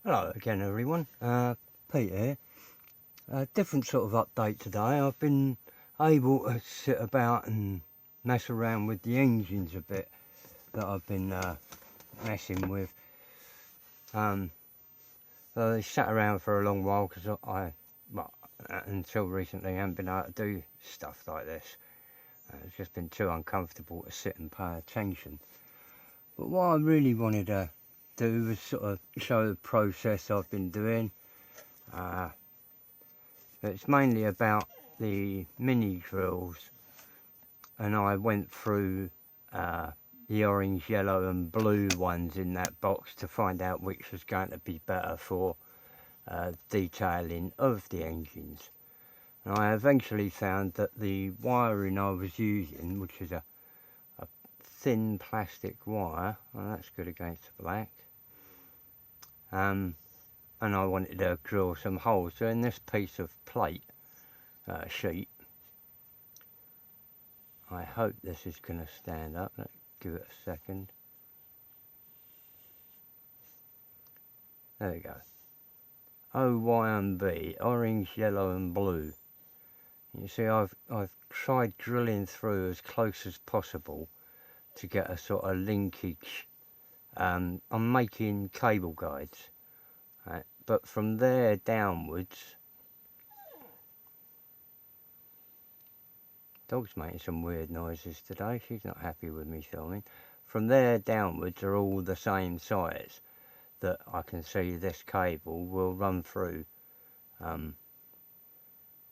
Hello again everyone, Pete here. A different sort of update today. I've been able to sit about and mess around with the engines a bit that I've been messing with. So they sat around for a long while because until recently I haven't been able to do stuff like this. It's just been too uncomfortable to sit and pay attention. But what I really wanted to do was sort of show the process I've been doing. It's mainly about the mini drills, and I went through the orange, yellow and blue ones in that box to find out which was going to be better for detailing of the engines. And I eventually found that the wiring I was using, which is a thin plastic wire, well, that's good against the black, and I wanted to drill some holes. So in this piece of plate sheet, I hope this is going to stand up. Let's give it a second. There we go. O, Y and B, orange, yellow and blue. You see, I've tried drilling through as close as possible to get a sort of linkage. I'm making cable guides, right? But from there downwards, dog's making some weird noises today. She's not happy with me filming. From there downwards are all the same size that I can see this cable will run through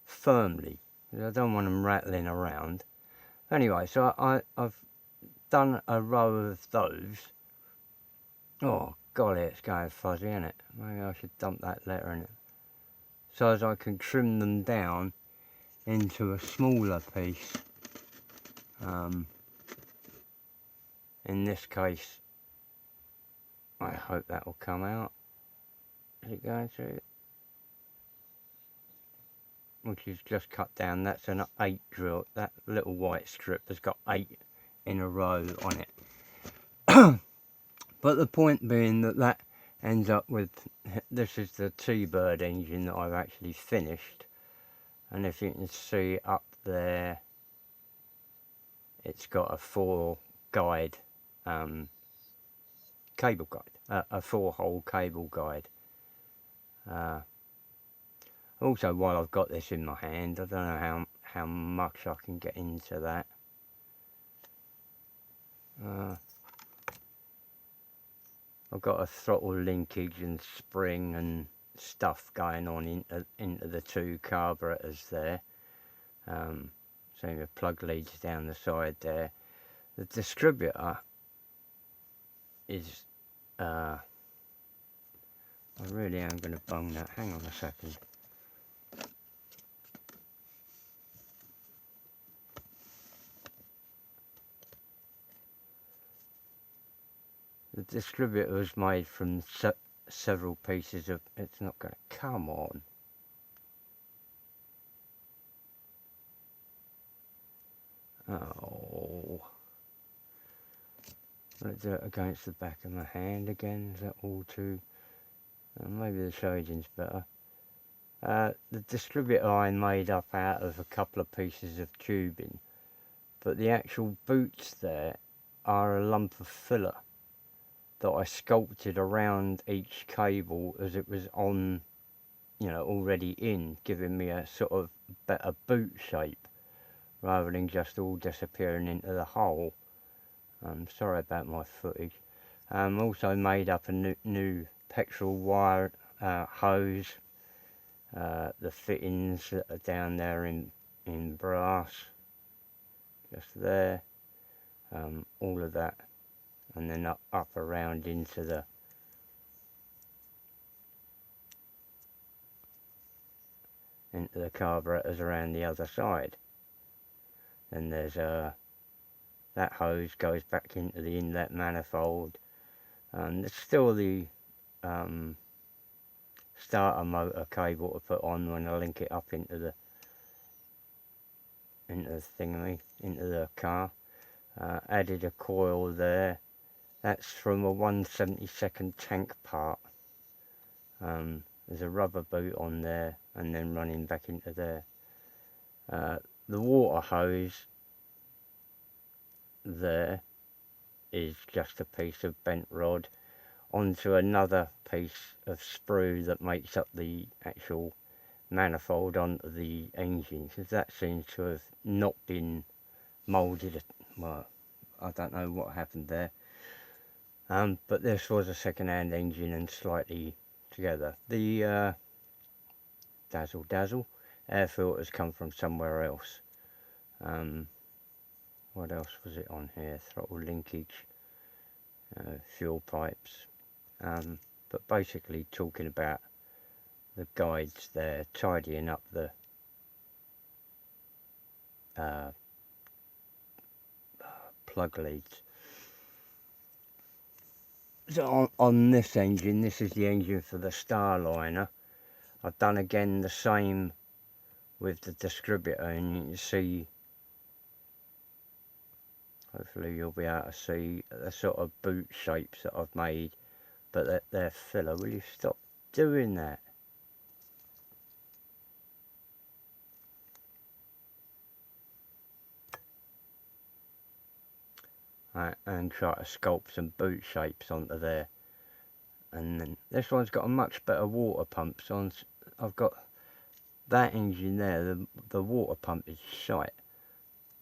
firmly. I don't want them rattling around. Anyway, so I've done a row of those. Oh golly, it's going fuzzy, isn't it? Maybe I should dump that letter in it. So as I can trim them down into a smaller piece. In this case, I hope that will come out. Is it going to? Which is just cut down. That's an 8 drill. That little white strip has got 8 in a row on it. But the point being that ends up with, this is the T-Bird engine that I've actually finished, and if you can see up there, it's got a 4-guide cable guide, a 4-hole cable guide. Also, while I've got this in my hand, I don't know how much I can get into that. I've got a throttle linkage and spring and stuff going on into the 2 carburetors there. So the plug leads down the side there. The distributor is, I really am going to bung that. Hang on a second. The distributor was made from several pieces of, it's not going to come on. Oh. Let's do it against the back of my hand again. Is that all too? Maybe the shading's better. The distributor I made up out of a couple of pieces of tubing, but the actual boots there are a lump of filler that I sculpted around each cable as it was on, you know, already in, giving me a sort of better boot shape rather than just all disappearing into the hole. I'm sorry about my footage. Also made up a new petrol wire hose, the fittings that are down there in brass, just there, all of that, and then up around into the carburetors around the other side. Then there's that hose goes back into the inlet manifold. There's still the starter motor cable to put on when I link it up into the thingy, into the car. Added a coil there. That's from a 1/72 tank part There's a rubber boot on there and then running back into there. The water hose there is just a piece of bent rod onto another piece of sprue that makes up the actual manifold onto the engine, because that seems to have not been moulded. Well, I don't know what happened there, but this was a second-hand engine and slightly together. The dazzle air filters come from somewhere else. What else was it on here? Throttle linkage, fuel pipes, but basically talking about the guides there, tidying up the plug leads. So on this engine, this is the engine for the Starliner. I've done again the same with the distributor, and you can see, hopefully you'll be able to see the sort of boot shapes that I've made, but they're filler. Will you stop doing that? And try to sculpt some boot shapes onto there. And then this one's got a much better water pump, so I've got that engine there, the water pump is shite,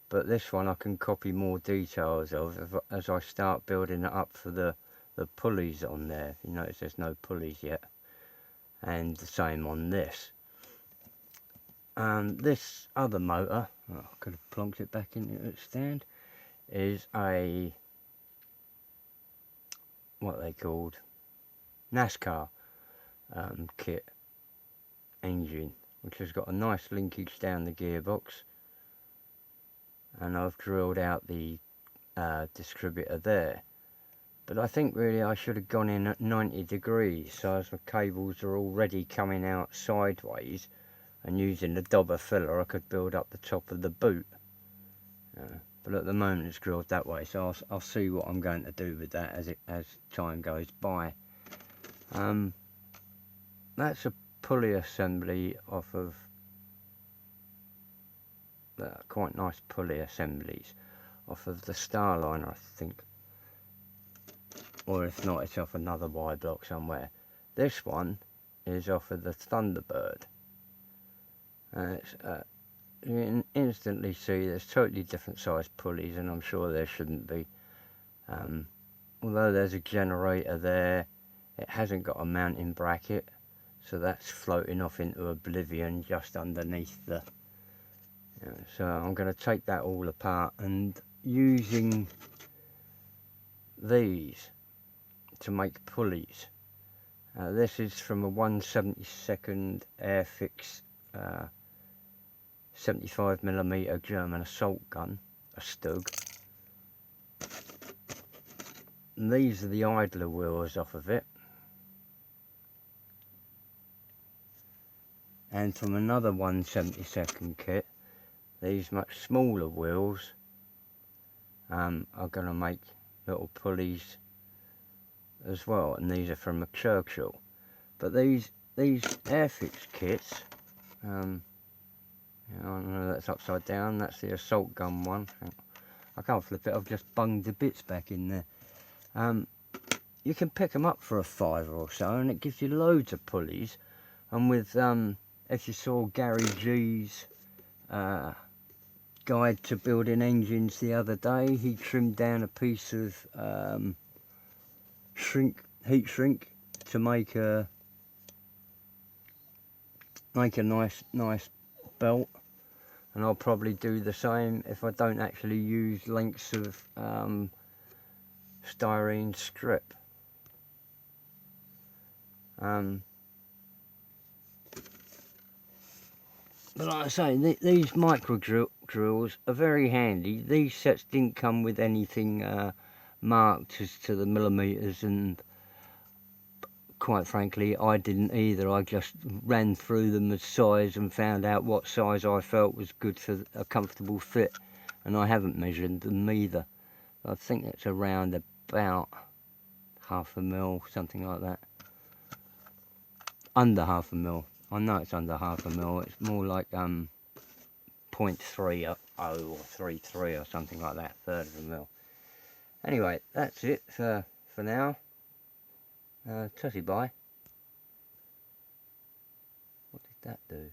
but this one I can copy more details of as I start building it up for the pulleys on there. You notice there's no pulleys yet, and the same on this. This other motor, I could have plonked it back into its stand, is a, what they called, NASCAR kit engine, which has got a nice linkage down the gearbox, and I've drilled out the distributor there. But I think really I should have gone in at 90 degrees, so as the cables are already coming out sideways, and using the dobber filler I could build up the top of the boot. But at the moment it's drilled that way, so I'll see what I'm going to do with that as time goes by. That's a pulley assembly off of quite nice pulley assemblies off of the Starliner, I think, or if not it's off another Y block somewhere. This one is off of the Thunderbird. You can instantly see there's totally different size pulleys, and I'm sure there shouldn't be. Although there's a generator there, it hasn't got a mounting bracket, so that's floating off into oblivion just underneath the... so I'm going to take that all apart, and using these to make pulleys. This is from a 1/72 Airfix 75mm German assault gun, a Stug. And these are the idler wheels off of it. And from another 1/72 kit, these much smaller wheels are going to make little pulleys as well, and these are from a Churchill. But these Airfix kits, I don't know, that's upside down, that's the assault gun one. I can't flip it, I've just bunged the bits back in there. You can pick them up for a £5 or so, and it gives you loads of pulleys. And with, if you saw Gary G's guide to building engines the other day, he trimmed down a piece of heat shrink to make a nice belt, and I'll probably do the same if I don't actually use lengths of styrene strip. But like I say, these micro drills are very handy. These sets didn't come with anything marked as to the millimetres, and quite frankly I didn't either. I just ran through them as size and found out what size I felt was good for a comfortable fit, and I haven't measured them either. I think it's around about 1/2 mil, something like that. under half a mil. I know it's under half a mil. It's more like 0.30 or 33 or something like that, third of a mil. Anyway, that's it for now. Tutty bye. What did that do?